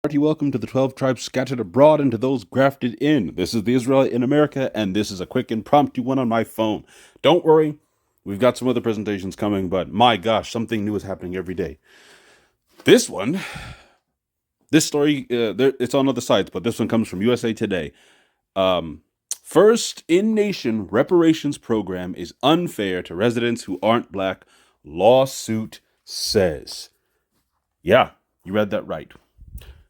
Welcome to the 12 tribes scattered abroad and to those grafted in. This is the Israeliteinamerica, and this is a quick impromptu one on my phone. Don't worry, we've got some other presentations coming, but my gosh, something new is happening every day. This one, this story, it's on other sites, but this one comes from USA Today. First in nation reparations program is unfair to residents who aren't black, lawsuit says. Yeah, you read that right.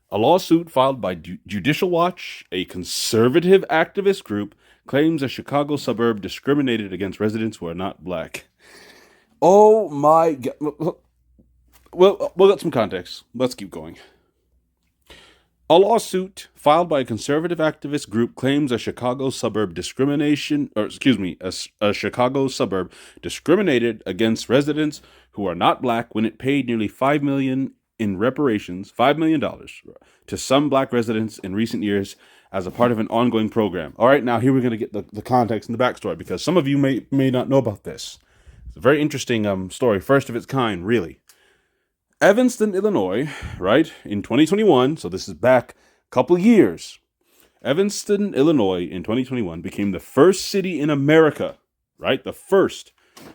A lawsuit filed by Judicial Watch, a conservative activist group, claims a Chicago suburb discriminated against residents who are not black. Oh my God. Well, we'll get some context. Let's keep going. A lawsuit filed by a conservative activist group claims a Chicago suburb discriminated against residents who are not black when it paid nearly $5 million in reparations, $5 million to some black residents in recent years as a part of an ongoing program. All right, now here we're going to get the context and the backstory because some of you may not know about this. It's a very interesting story, first of its kind, really. Evanston, Illinois, right, in 2021, so this is back a couple years. Evanston, Illinois, in 2021 became the first city in America, right, the first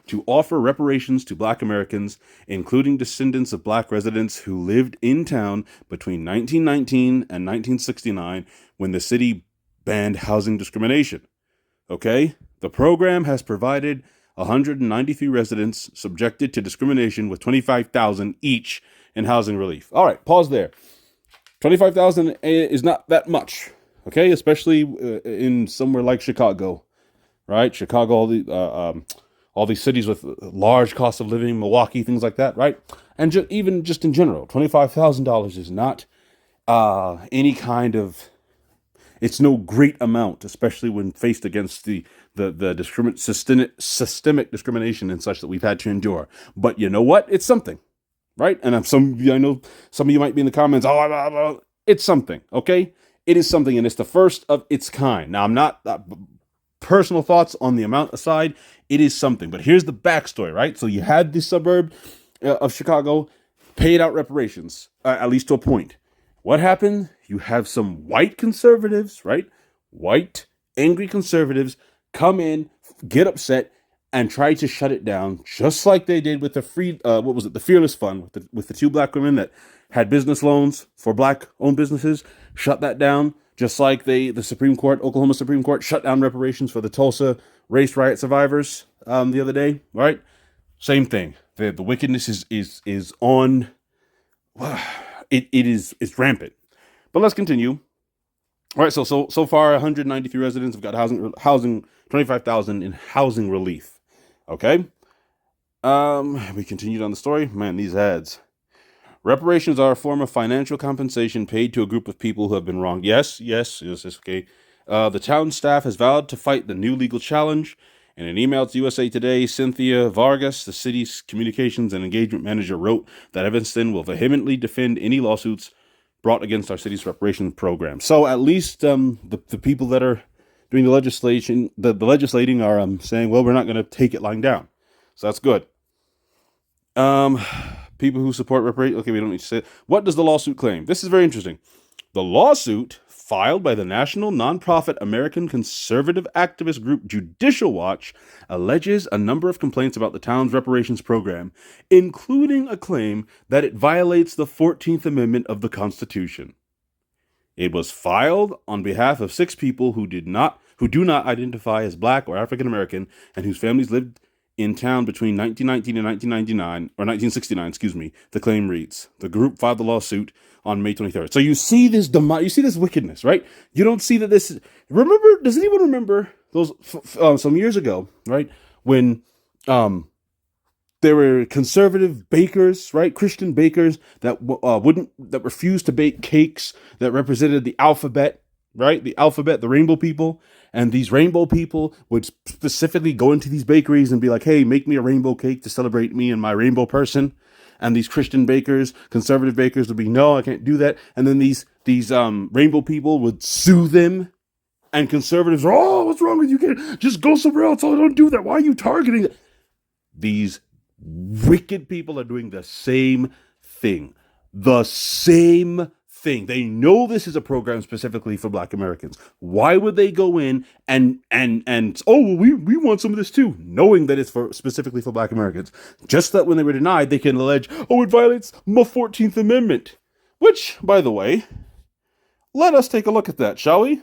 to offer reparations to black Americans, including descendants of black residents who lived in town between 1919 and 1969 when the city banned housing discrimination. Okay? The program has provided 193 residents subjected to discrimination with $25,000 each in housing relief. All right, pause there. $25,000 is not that much, okay? Especially in somewhere like Chicago, right? Chicago, all these cities with large cost of living, Milwaukee, things like that, right? And even just in general, $25,000 is not any kind of, it's no great amount, especially when faced against the systemic discrimination and such that we've had to endure. But you know what? It's something, right? And I know some of you might be in the comments, it's something, okay? It is something, and it's the first of its kind. Now, I'm not... personal thoughts on the amount aside, it is something. But here's the backstory, right? So you had the suburb of Chicago paid out reparations, at least to a point. What happened? You have some white conservatives, right? White, angry conservatives come in, get upset, and try to shut it down, just like they did with the the Fearless Fund, with the two black women that had business loans for black-owned businesses, shut that down. Just like the Supreme Court, Oklahoma Supreme Court, shut down reparations for the Tulsa race riot survivors the other day, right? Same thing. The wickedness is on. It's rampant. But let's continue. All right. So far, 193 residents have got housing 25,000 in housing relief. Okay. We continued on the story. Man, these ads. Reparations are a form of financial compensation paid to a group of people who have been wronged. Yes, okay. The town staff has vowed to fight the new legal challenge. In an email to USA Today, Cynthia Vargas, the city's communications and engagement manager, wrote that Evanston will vehemently defend any lawsuits brought against our city's reparations program. So at least the people that are doing the legislating are saying, well, we're not going to take it lying down. So that's good. People who support reparations. Okay, we don't need to say it. What does the lawsuit claim? This is very interesting. The lawsuit, filed by the national nonprofit American conservative activist group Judicial Watch, alleges a number of complaints about the town's reparations program, including a claim that it violates the 14th Amendment of the Constitution. It was filed on behalf of 6 people who do not identify as black or African American and whose families lived in town between 1919 and 1999, or 1969, excuse me. The claim reads, the group filed the lawsuit on May 23rd. So you see this wickedness, right? You don't see that does anyone remember those, some years ago, right? When, there were conservative bakers, right? Christian bakers that refused to bake cakes that represented the alphabet, right? The alphabet, the rainbow people. And these rainbow people would specifically go into these bakeries and be like, hey, make me a rainbow cake to celebrate me and my rainbow person. And these Christian bakers, conservative bakers would be, no, I can't do that. And then these rainbow people would sue them. And conservatives are, oh, what's wrong with you? Can't just go somewhere else. Oh, don't do that. Why are you targeting it? These wicked people are doing the same thing. The same thing. They know this is a program specifically for Black Americans. Why would they go in and oh, well, we want some of this too, knowing that it's for specifically for Black Americans? Just that when they were denied, they can allege, oh, it violates my 14th Amendment. Which, by the way, let us take a look at that, shall we?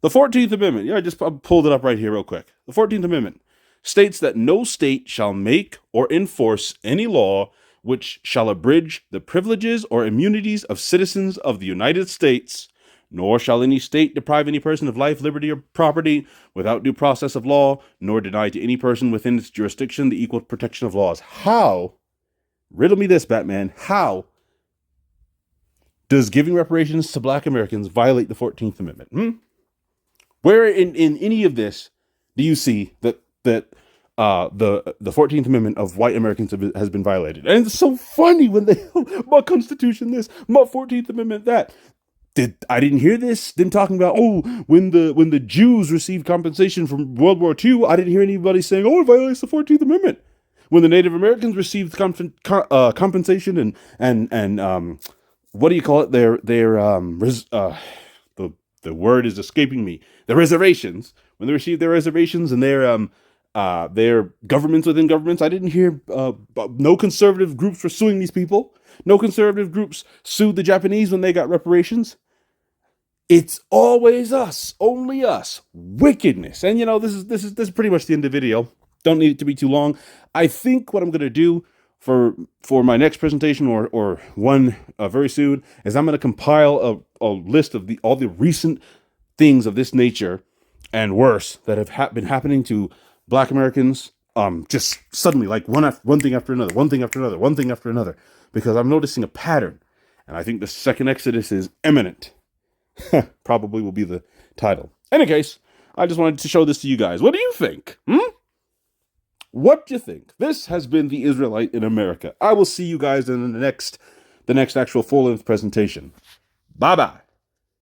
The 14th Amendment, yeah, I pulled it up right here real quick. The 14th Amendment states that no state shall make or enforce any law which shall abridge the privileges or immunities of citizens of the United States, nor shall any state deprive any person of life, liberty, or property without due process of law, nor deny to any person within its jurisdiction the equal protection of laws. How, riddle me this, Batman, how does giving reparations to Black Americans violate the 14th Amendment? Where in any of this do you see that the 14th Amendment of white Americans has been violated? And it's so funny when they my Constitution this, my 14th Amendment that. I didn't hear them talking about, oh, when the Jews received compensation from World War II, I didn't hear anybody saying, oh, it violates the 14th Amendment. When the Native Americans received compensation and what do you call it? The word is escaping me. The reservations. When they received their reservations and their governments within governments, I didn't hear no conservative groups were suing these people. No conservative groups sued the Japanese when they got reparations. It's always us, only us. Wickedness. And this is pretty much the end of the video. Don't need it to be too long. I think what I'm gonna do for my next presentation or one very soon is I'm gonna compile a list of all the recent things of this nature and worse that have been happening to Black Americans. Just suddenly, like one thing after another, one thing after another, one thing after another, because I'm noticing a pattern, and I think the second Exodus is imminent. Probably will be the title. In any case, I just wanted to show this to you guys. What do you think? What do you think? This has been the Israelite in America. I will see you guys in the next actual full-length presentation. Bye-bye.